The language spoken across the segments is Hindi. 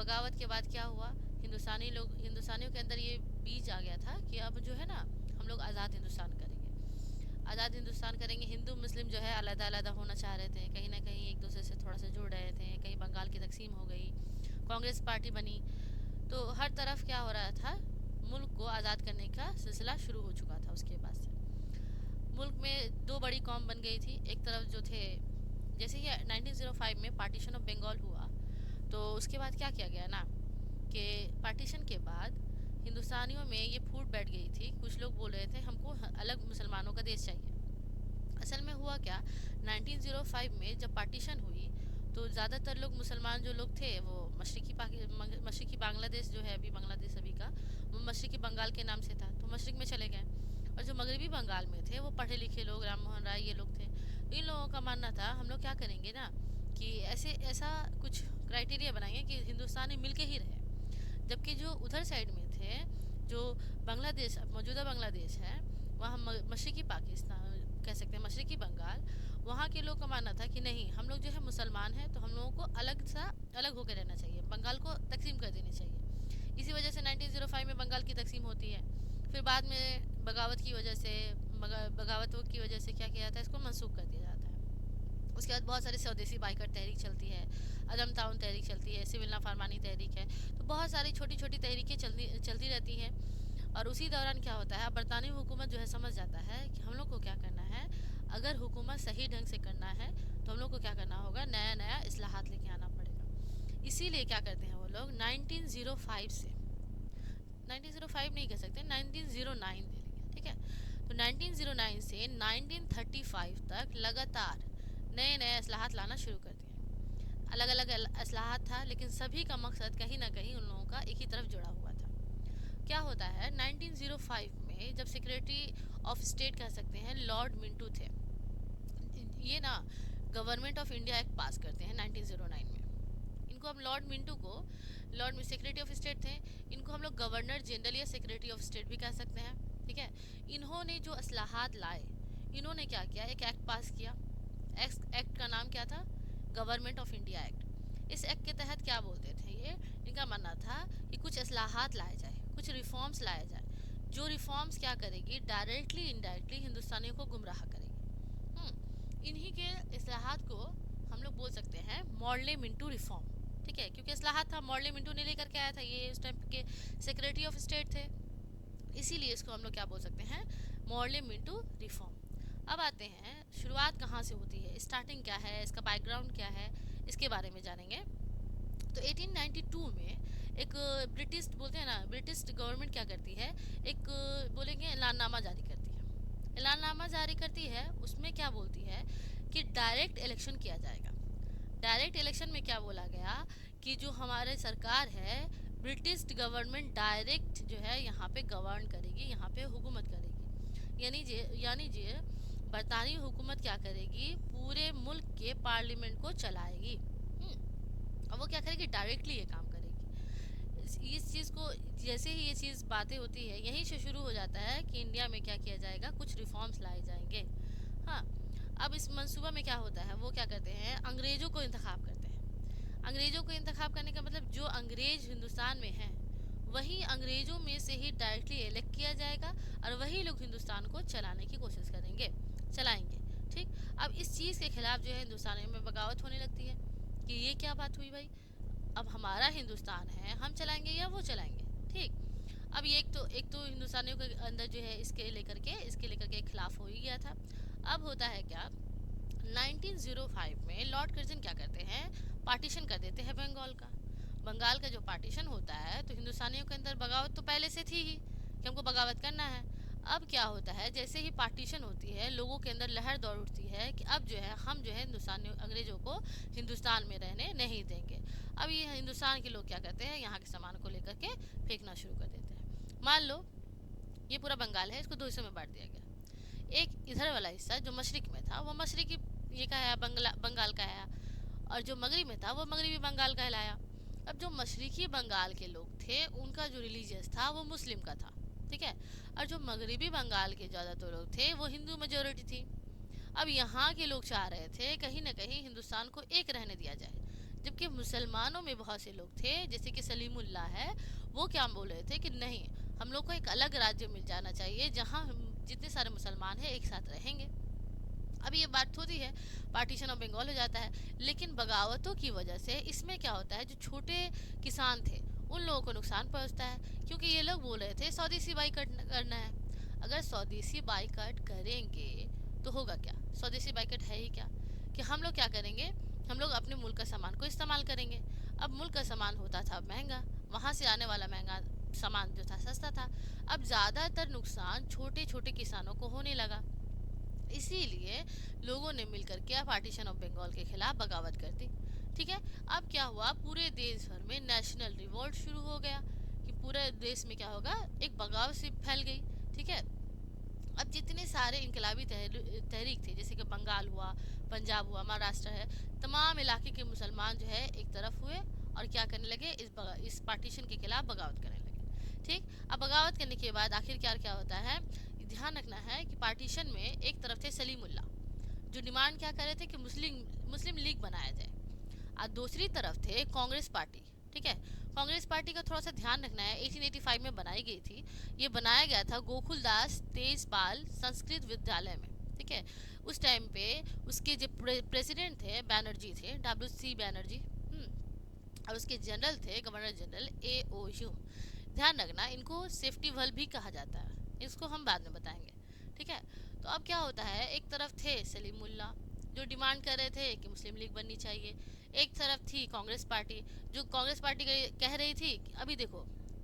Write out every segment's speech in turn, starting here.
बगावत के बाद क्या हुआ, हिंदुस्तानियों के अंदर ये बीज आ गया था कि अब जो है ना, हम लोग आज़ाद हिंदुस्तान करेंगे, आज़ाद हिंदुस्तान करेंगे। हिंदू मुस्लिम जो है अलग अलग होना चाह रहे थे, कहीं ना कहीं एक दूसरे से थोड़ा सा जुड़ रहे थे, कहीं बंगाल की तकसीम हो गई, कांग्रेस पार्टी बनी। तो हर तरफ क्या हो रहा था, मुल्क को आज़ाद करने का सिलसिला शुरू हो चुका था। उसके बाद से मुल्क में दो बड़ी कौम बन गई थी। एक तरफ जो थे, जैसे ही 1905 में पार्टीशन ऑफ बंगाल हुआ, तो उसके बाद क्या किया गया ना, कि पार्टीशन के बाद हिंदुस्तानियों में ये फूट बैठ गई थी। कुछ लोग बोल रहे थे हमको अलग मुसलमानों का देश चाहिए। असल में हुआ क्या, 1905 में जब पार्टीशन हुई तो ज़्यादातर लोग मुसलमान जो लोग थे वो मशरकी बांग्लादेश जो है, अभी बांग्लादेश अभी का, वो मशरकी बंगाल के नाम से था, तो मशरक में चले गए। और जो मगरबी बंगाल में थे वो पढ़े लिखे लोग, राम मोहन राय ये लोग थे। तो इन लोगों का मानना था हम लोग क्या करेंगे ना, कि ऐसा कुछ क्राइटेरिया बनाएंगे कि हिंदुस्तान में मिल के ही रहे। जबकि जो उधर साइड में थे, जो बांग्लादेश, मौजूदा बांग्लादेश है, वहाँ मशरकी पाकिस्तान कह सकते हैं, मशरकी बंगाल, वहाँ के लोग का मानना था कि नहीं, हम लोग जो है मुसलमान हैं, तो हम लोगों को अलग होकर रहना चाहिए, बंगाल को तकसीम कर देनी चाहिए। इसी वजह से 1905 में बंगाल की तकसीम होती है। फिर बाद में बगावतों की वजह से क्या किया जाता है, इसको मनसूख कर दिया जाता है। उसके बाद बहुत सारी स्वदेशी बाइकट तहरीक चलती है, अदम ताउन तहरीक चलती है, सिविल नाफरमानी तहरीक है। तो बहुत सारी छोटी छोटी तहरीकें चलती रहती हैं। और उसी दौरान क्या होता है, बरतानी हुकूमत जो है समझ जाता है कि हम लोग को क्या करना है, अगर हुकूमत सही ढंग से करना है तो हम लोग को क्या करना होगा, नया नया इस्लाहात लेके आना पड़ेगा। इसीलिए क्या करते हैं वो लोग, 1905 से, 1905 नहीं कह सकते, 1909 ले लेंगे, ठीक है। तो 1909 से 1935 तक लगातार नए नए इस्लाहात लाना शुरू कर दिए। अलग अलग इस्लाहात था, लेकिन सभी का मकसद कहीं ना कहीं उन लोगों का एक ही तरफ जुड़ा हुआ था। क्या होता है, 1905 में जब सेक्रेटरी ऑफ स्टेट कह सकते हैं लॉर्ड मिंटू थे, ये ना गवर्नमेंट ऑफ इंडिया एक्ट पास करते हैं 1909 में। इनको हम लॉर्ड मिंटू को, लॉर्ड सेक्रेटरी ऑफ स्टेट थे, इनको हम लोग गवर्नर जनरल या सेक्रेटरी ऑफ स्टेट भी कह सकते हैं, ठीक है। इन्होंने जो असलाहत लाए, इन्होंने क्या किया, एक एक्ट पास किया। एक्ट का नाम क्या था, गवर्नमेंट ऑफ इंडिया एक्ट। इस एक्ट के तहत क्या बोलते थे ये, इनका मानना था कि कुछ असलाहत लाए जाए, कुछ रिफॉर्म्स लाए जाए, जो रिफॉर्म्स क्या करेगी, डायरेक्टली इनडायरेक्टली हिंदुस्तानियों को गुमराह करेगी। इन्हीं के इस्लाहात को हम लोग बोल सकते हैं मॉर्ले मिंटू रिफॉर्म, ठीक है। क्योंकि इस्लाहात था, मॉर्ले मिंटू ने लेकर के आया था, ये उस टाइम के सेक्रेटरी ऑफ स्टेट थे, इसीलिए इसको हम लोग क्या बोल सकते हैं, मॉर्ले मिंटू रिफॉर्म। अब आते हैं शुरुआत कहाँ से होती है, स्टार्टिंग क्या है, इसका बैकग्राउंड क्या है, इसके बारे में जानेंगे। तो 1892 में एक ब्रिटिश बोलते हैं ना, ब्रिटिश गवर्नमेंट क्या करती है, एक बोलेंगे ऐलाननामा जारी करती है। ऐलाननामा जारी करती है, उसमें क्या बोलती है कि डायरेक्ट इलेक्शन किया जाएगा। डायरेक्ट इलेक्शन में क्या बोला गया कि जो हमारे सरकार है, ब्रिटिश गवर्नमेंट डायरेक्ट जो है यहाँ पे गवर्न करेगी, यहाँ पे हुकूमत करेगी। यानी जी बरतानी हुकूमत क्या करेगी, पूरे मुल्क के पार्लियामेंट को चलाएगी। और वो क्या करेगी, डायरेक्टली ये काम करेगी। इस चीज़ को, जैसे ही ये चीज़ बातें होती है, यहीं से शुरू हो जाता है कि इंडिया में क्या किया जाएगा, कुछ रिफॉर्म्स लाए जाएंगे। हाँ, अब इस मंसूबा में क्या होता है, वो क्या करते हैं, अंग्रेज़ों को इंतखाब करते हैं। अंग्रेज़ों को इंतखाब करने का मतलब, जो अंग्रेज हिंदुस्तान में हैं, वही अंग्रेज़ों में से ही डायरेक्टली इलेक्ट किया जाएगा, और वही लोग हिंदुस्तान को चलाने की कोशिश करेंगे, चलाएंगे, ठीक। अब इस चीज़ के खिलाफ जो है हिंदुस्तान में बगावत होने लगती है कि ये क्या बात हुई भाई, अब हमारा हिंदुस्तान है, हम चलाएंगे या वो चलाएंगे, ठीक। अब ये एक तो हिंदुस्तानियों के अंदर जो है इसके लेकर के खिलाफ हो ही गया था। अब होता है क्या, 1905 में लॉर्ड कर्जन क्या करते हैं, पार्टीशन कर देते हैं बंगाल का। बंगाल का जो पार्टीशन होता है, तो हिंदुस्तानियों के अंदर बगावत तो पहले से थी ही कि हमको बगावत करना है। अब क्या होता है, जैसे ही पार्टीशन होती है, लोगों के अंदर लहर दौड़ उठती है कि अब जो है हम जो है हिंदुस्तानी अंग्रेजों को हिंदुस्तान में रहने नहीं देंगे। अब ये हिंदुस्तान के लोग क्या करते हैं, यहाँ के सामान को लेकर के फेंकना शुरू कर देते हैं। मान लो ये पूरा बंगाल है, इसको दो हिस्सों में बांट दिया गया। एक इधर वाला हिस्सा जो मशरक में था, वो मशरकी ये का है, बंगाल का है। और जो मगरब में था, वो मगरबी बंगाल कहलाया। अब जो मशरकी बंगाल के लोग थे, उनका जो रिलीजियस था वो मुस्लिम का था, ठीक है। और जो मगरबी बंगाल के ज़्यादातर लोग थे, वो हिंदू मेजोरिटी थी। अब यहाँ के लोग चाह रहे थे कहीं ना कहीं हिंदुस्तान को एक रहने दिया जाए, जबकि मुसलमानों में बहुत से लोग थे, जैसे कि सलीमुल्लाह है, वो क्या बोल रहे थे कि नहीं, हम लोग को एक अलग राज्य मिल जाना चाहिए जहाँ जितने सारे मुसलमान हैं एक साथ रहेंगे। अब ये बात होती है, पार्टीशन ऑफ बंगाल हो जाता है। लेकिन बगावतों की वजह से इसमें क्या होता है, जो छोटे किसान थे उन लोगों को नुकसान पहुंचता है, क्योंकि ये लोग बोल रहे थे स्वदेशी बाइकआउट करना है। अगर स्वदेशी बाइकआउट करेंगे तो होगा क्या? स्वदेशी बाइकआउट है ही क्या, कि हम लोग क्या करेंगे, हम लोग अपने मुल्क का सामान को इस्तेमाल करेंगे। अब मुल्क का सामान होता था महंगा, वहां से आने वाला महंगा सामान जो था सस्ता था। अब ज्यादातर नुकसान छोटे छोटे किसानों को होने लगा। इसीलिए लोगों ने मिलकर के पार्टीशन ऑफ बंगाल के खिलाफ बगावत कर दी। ठीक है, अब क्या हुआ, पूरे देश भर में नेशनल रिवॉल्ट शुरू हो गया, कि पूरे देश में क्या होगा, एक बगावत सी फैल गई। ठीक है, अब जितने सारे इनकलाबी तहरीक थे, जैसे कि बंगाल हुआ, पंजाब हुआ, महाराष्ट्र है, तमाम इलाके के मुसलमान जो है एक तरफ हुए और क्या करने लगे, इस पार्टीशन के खिलाफ बगावत करने लगे। ठीक, अब बगावत करने के बाद आखिरकार क्या होता है, ध्यान रखना है कि पार्टीशन में एक तरफ थे सलीमुल्लाह, जो डिमांड क्या कर रहे थे कि मुस्लिम मुस्लिम लीग बनाया जाए, और दूसरी तरफ थे कांग्रेस पार्टी। ठीक है, कांग्रेस पार्टी का थोड़ा सा ध्यान रखना है, 1885 में बनाई गई थी। ये बनाया गया था गोकुलदास तेजपाल संस्कृत विद्यालय में। ठीक है, उस टाइम पे उसके जो प्रेसिडेंट थे बैनर्जी थे, WC बैनर्जी। और उसके जनरल थे गवर्नर जनरल A.O. ह्यूम। ध्यान रखना, इनको सेफ्टी वल भी कहा जाता है, इसको हम बाद में बताएंगे। ठीक है, तो अब क्या होता है, एक तरफ थे सलीमुल्लाह जो डिमांड कर रहे थे कि मुस्लिम लीग बननी चाहिए, एक तरफ थी कांग्रेस पार्टी जो कांग्रेस पार्टी कह रही थी कि अभी देखो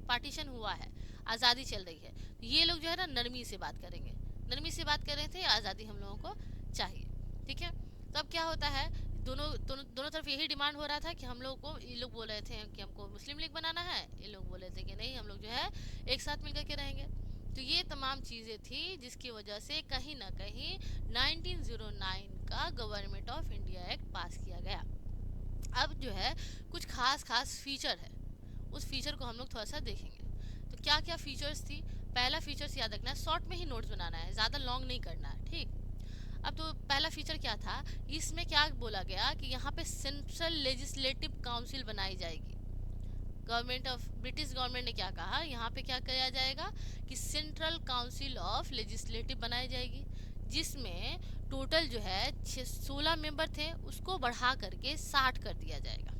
पार्टीशन हुआ है, आज़ादी चल रही है, तो ये लोग जो है ना नरमी से बात करेंगे, नरमी से बात कर रहे थे, आज़ादी हम लोगों को चाहिए। ठीक है, तो अब क्या होता है, दोनों तरफ यही डिमांड हो रहा था कि हम लोग को, ये लोग बोल रहे थे कि हमको मुस्लिम लीग बनाना है, ये लोग बोल रहे थे कि नहीं, हम लोग जो है एक साथ मिलकर के रहेंगे। तो ये तमाम चीज़ें थी जिसकी वजह से कहीं ना कहीं 1909 का गवर्नमेंट ऑफ इंडिया एक्ट पास किया गया। अब जो है कुछ खास खास फीचर है, उस फीचर को हम लोग थोड़ा सा देखेंगे। तो क्या क्या फीचर्स थी, पहला फीचर्स याद रखना है, शॉर्ट में ही नोट्स बनाना है, ज़्यादा लॉन्ग नहीं करना है। ठीक, अब तो पहला फीचर क्या था, इसमें क्या बोला गया कि यहाँ पे सेंट्रल लेजिस्लेटिव काउंसिल बनाई जाएगी। गवर्नमेंट ऑफ ब्रिटिश गवर्नमेंट ने क्या कहा, यहाँ पे क्या किया जाएगा कि सेंट्रल काउंसिल ऑफ लेजिस्लेटिव बनाई जाएगी, जिसमें टोटल जो है 16 मेंबर थे, उसको बढ़ा करके 60 कर दिया जाएगा।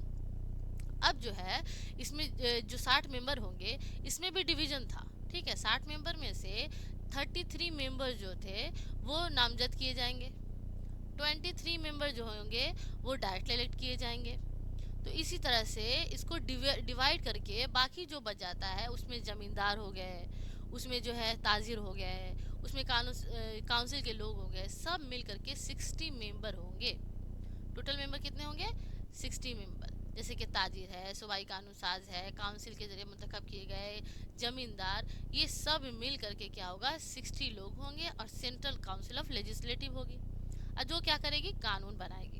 अब जो है इसमें जो 60 मेंबर होंगे, इसमें भी डिवीजन था। ठीक है, 60 मेंबर में से 33 मेंबर जो थे वो नामजद किए जाएंगे, 23 मेंबर जो होंगे वो डायरेक्ट इलेक्ट किए जाएंगे। तो इसी तरह से इसको डिवाइड करके बाकी जो बच जाता है, उसमें जमींदार हो गए, उसमें जो है ताजिर हो गए, उसमें काउंसिल के लोग हो गए, सब मिल करके 60 मेंबर होंगे। टोटल मेंबर कितने होंगे, 60 मेंबर, जैसे कि ताजिर है, सूबाई कानून साज है, काउंसिल के जरिए मुंतखब किए गए जमींदार, ये सब मिल करके क्या होगा, 60 लोग होंगे और सेंट्रल काउंसिल ऑफ लेजिस्लेटिव होगी, और जो क्या करेगी, कानून बनाएगी।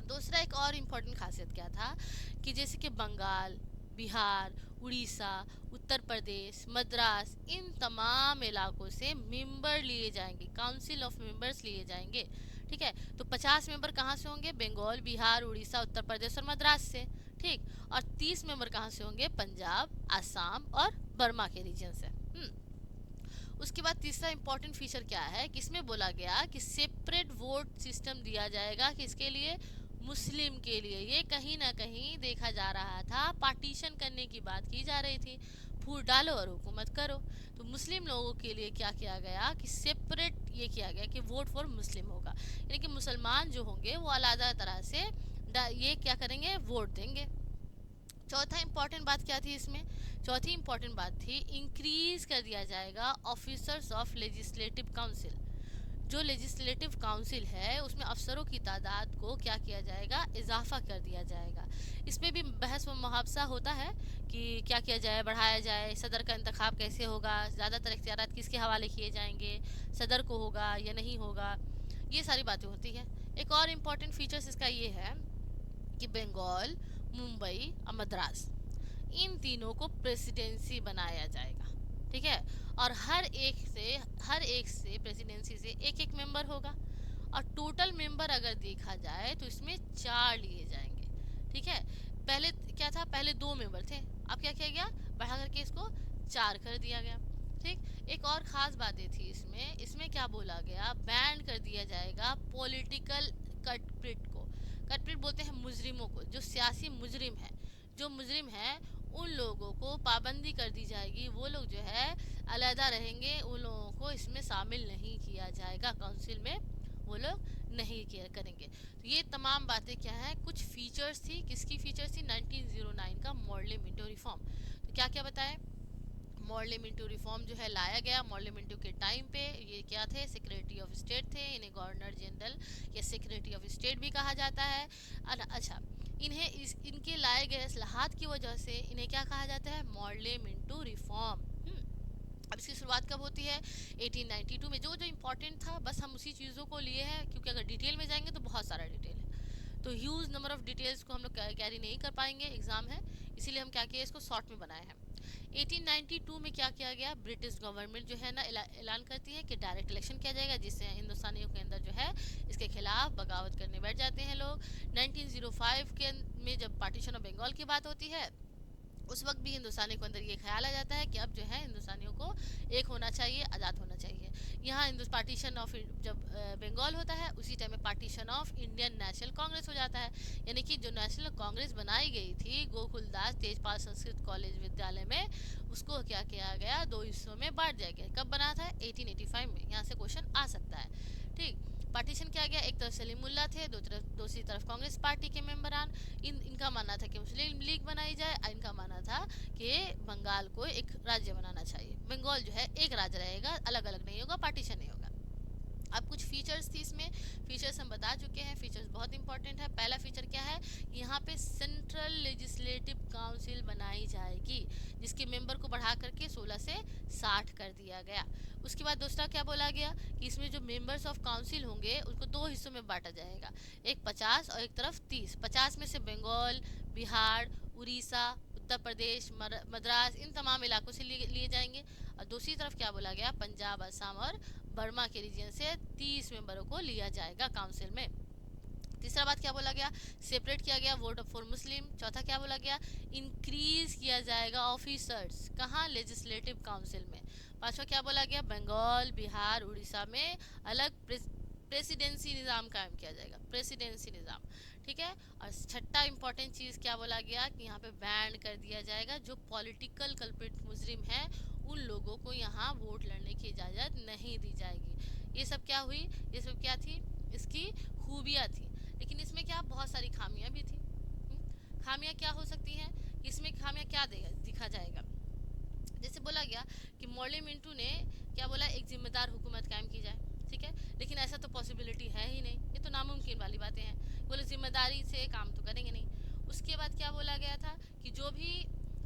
दूसरा एक और इम्पोर्टेंट खासियत क्या था कि जैसे कि बंगाल, बिहार, उड़ीसा, उत्तर प्रदेश, मद्रास, इन तमाम इलाकों से मेंबर लिए जाएंगे, काउंसिल ऑफ मेंबर्स लिए जाएंगे। ठीक है, तो 50 मेंबर कहाँ से होंगे, बंगाल, बिहार, उड़ीसा, उत्तर प्रदेश और मद्रास से। ठीक, और 30 मेंबर कहाँ से होंगे, पंजाब, आसाम और बर्मा के रीजन से। उसके बाद तीसरा इंपॉर्टेंट फीचर क्या है कि इसमें बोला गया कि सेपरेट वोट सिस्टम दिया जाएगा, किसके लिए, मुस्लिम के लिए। ये कहीं ना कहीं देखा जा रहा था, पार्टीशन करने की बात की जा रही थी, फूट डालो और हुकूमत करो। तो मुस्लिम लोगों के लिए क्या किया गया कि सेपरेट ये किया गया कि वोट फॉर मुस्लिम होगा, यानी कि मुसलमान जो होंगे वो अलग तरह से ये क्या करेंगे, वोट देंगे। चौथा इंपॉर्टेंट बात क्या थी इसमें, चौथी इंपॉर्टेंट बात थी, इंक्रीज कर दिया जाएगा ऑफिसर्स ऑफ लेजिस्लेटिव काउंसिल। जो लेजिस्लेटिव काउंसिल है उसमें अफसरों की तादाद को क्या किया जाएगा, इजाफा कर दिया जाएगा। इसमें भी बहस व मुहावसा होता है कि क्या किया जाए, बढ़ाया जाए, सदर का इंतखाब कैसे होगा, ज़्यादातर इख्तियारात किसके हवाले किए जाएंगे, सदर को होगा या नहीं होगा, ये सारी बातें होती हैं। एक और इम्पॉर्टेंट फीचर्स इसका ये है कि बंगाल, मुंबई और मद्रास, इन तीनों को प्रेसिडेंसी बनाया जाएगा। ठीक है, और हर एक से प्रेसिडेंसी से एक एक मेंबर होगा, और टोटल मेंबर अगर देखा जाए तो इसमें 4 लिए जाएंगे। ठीक है। पहले क्या था, पहले 2 मेंबर थे, अब क्या किया गया, बढ़ा करके इसको 4 कर दिया गया। ठीक, एक और खास बातें थी इसमें, इसमें क्या बोला गया, बैन कर दिया जाएगा पॉलिटिकल कटप्रिट को। कटप्रिट बोलते हैं मुजरिमों को, जो सियासी मुजरिम है, जो मुजरिम है उन लोगों को पाबंदी कर दी जाएगी, वो लोग जो है अलहदा रहेंगे, उन लोगों को इसमें शामिल नहीं किया जाएगा, काउंसिल में वो लोग नहीं किया करेंगे। तो ये तमाम बातें क्या है, कुछ फीचर्स थी, किसकी फीचर्स थी, 1909 का मॉडले मिंटो रिफॉर्म। तो क्या क्या बताएं, मॉडले मिंटो रिफॉर्म जो है लाया गया मॉडले मिंटो के टाइम पे। ये क्या थे, सेक्रेटरी ऑफ स्टेट थे, इन्हें गवर्नर जनरल या सेक्रेटरी ऑफ स्टेट भी कहा जाता है। अच्छा, इन्हें इनके लाए गए इस्लाहात की वजह से इन्हें क्या कहा जाता है, मॉडले मिंटो रिफॉर्म। अब इसकी शुरुआत कब होती है, 1892 में। जो जो इम्पोर्टेंट था बस हम उसी चीज़ों को लिए हैं, क्योंकि अगर डिटेल में जाएंगे तो बहुत सारा डिटेल है, तो ह्यूज नंबर ऑफ डिटेल्स को हम लोग कैरी नहीं कर पाएंगे, एग्जाम है, इसीलिए हम क्या किए, इसको शॉर्ट में बनाए हैं। 1892 में क्या किया गया, ब्रिटिश गवर्नमेंट जो है ना ऐलान करती है कि डायरेक्ट इलेक्शन किया जाएगा, जिससे हिंदुस्तानियों के अंदर जो है इसके खिलाफ बगावत करने बैठ जाते हैं लोग। 1905 के में जब पार्टीशन ऑफ बंगाल की बात होती है, उस वक्त भी हिंदुस्तानियों के अंदर ये ख्याल आ जाता है कि अब जो है हिंदुस्तानियों को एक होना चाहिए, आज़ाद होना चाहिए। यहाँ पार्टीशन ऑफ जब बंगाल होता है, उसी टाइम में partition of Indian national Congress हो जाता है, यानी कि जो नेशनल कांग्रेस बनाई गई थी गोकुलदास तेजपाल संस्कृत कॉलेज विद्यालय में, उसको क्या किया गया, 2 हिस्सों में बांट दिया गया। कब बना था, 1885 में। यहाँ से क्वेश्चन आ सकता है। ठीक, पार्टीशन किया गया, एक तरफ सलीमुल्लाह थे, दूसरी तरफ कांग्रेस पार्टी के मेंबरान। इनका मानना था कि मुस्लिम लीग बनाई जाए, इनका मानना था कि बंगाल को एक राज्य बनाना चाहिए, बंगाल जो है एक राज्य रहेगा, अलग अलग नहीं होगा, पार्टीशन नहीं होगा। अब कुछ फीचर्स थी इसमें, फीचर्स हम बता चुके हैं, फीचर्स बहुत इंपॉर्टेंट है। पहला फीचर क्या है, यहाँ पे सेंट्रल लेजिस्लेटिव काउंसिल बनाई जाएगी, जिसके मेंबर को बढ़ा करके 16 से 60 कर दिया गया। उसके बाद दूसरा क्या बोला गया कि इसमें जो मेंबर्स ऑफ काउंसिल होंगे उसको 2 हिस्सों में बांटा जाएगा, एक 50 और एक तरफ 30। 50 में से बंगाल, बिहार, उड़ीसा, उत्तर प्रदेश, मद्रास, इन तमाम इलाकों से लिए जाएंगे। और दूसरी तरफ क्या बोला गया, पंजाब, असम और बर्मा के रीजन से 30 मेंबरों को लिया जाएगा काउंसिल में। तीसरा बात क्या बोला गया, सेपरेट किया गया वोट फॉर मुस्लिम। चौथा क्या बोला गया, इंक्रीज किया जाएगा ऑफिसर्स, कहाँ, लेजिस्लेटिव काउंसिल में। पांचवा क्या बोला गया, बंगाल, बिहार, उड़ीसा में अलग प्रेसिडेंसी निज़ाम कायम किया जाएगा, प्रेसिडेंसी निज़ाम। ठीक है। और छठा इंपॉर्टेंट चीज़ क्या बोला गया कि यहाँ पे बैन कर दिया जाएगा, जो पॉलिटिकल कल्प्रिट मुजरिम है उन लोगों को यहाँ वोट लड़ने की इजाज़त नहीं दी जाएगी। ये सब क्या हुई, ये सब क्या थी, इसकी खूबियाँ थी। लेकिन इसमें क्या बहुत सारी खामियां भी थी। खामियां क्या हो सकती हैं, इसमें खामियां क्या दिखा जाएगा, जैसे बोला गया कि मॉडले मिंटो ने क्या बोला, एक जिम्मेदार हुकूमत कायम की जाए। ठीक है, लेकिन ऐसा तो पॉसिबिलिटी है ही नहीं, ये तो नामुमकिन वाली बातें हैं, बोले जिम्मेदारी से काम तो करेंगे नहीं। उसके बाद क्या बोला गया था कि जो भी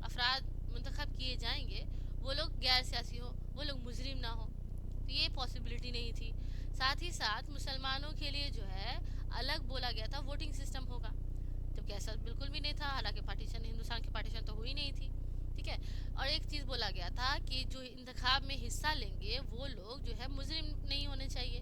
अफराद मुंतखब किए जाएंगे वो लोग गैर सियासी हो, वो लोग मुजरिम ना हो, तो ये पॉसिबिलिटी नहीं थी। साथ ही साथ मुसलमानों के लिए जो है अलग बोला गया था वोटिंग सिस्टम होगा, जबकि ऐसा बिल्कुल भी नहीं था, हालांकि पार्टीशन, हिंदुस्तान की पार्टीशन तो हुई नहीं थी। ठीक है। और एक चीज़ बोला गया था कि जो इंतखाब में हिस्सा लेंगे वो लोग जो है मुजरिम नहीं होने चाहिए,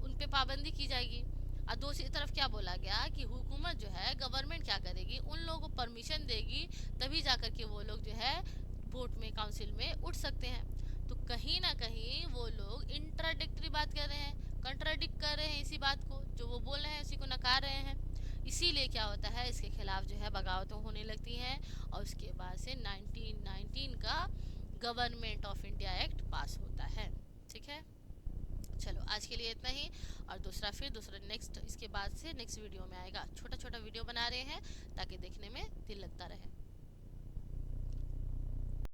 उन पे पाबंदी की जाएगी। और दूसरी तरफ क्या बोला गया कि हुकूमत जो है, गवर्नमेंट क्या करेगी, उन लोगों को परमिशन देगी, तभी जाकर के वो लोग जो है वोट में, काउंसिल में उठ सकते हैं। तो कहीं ना कहीं वो लोग इंट्राडिक्टरी बात कर रहे हैं, कंट्राडिक्ट कर रहे हैं इसी बात को, जो वो बोल रहे हैं उसी को नकार रहे हैं। इसीलिए क्या होता है, इसके खिलाफ जो है बगावतें होने लगती हैं, और उसके बाद से 1919 का गवर्नमेंट ऑफ इंडिया एक्ट पास होता है। ठीक है, चलो आज के लिए इतना ही, और दूसरा नेक्स्ट, इसके बाद से नेक्स्ट वीडियो में आएगा। छोटा छोटा वीडियो बना रहे हैं ताकि देखने में दिल लगता रहे।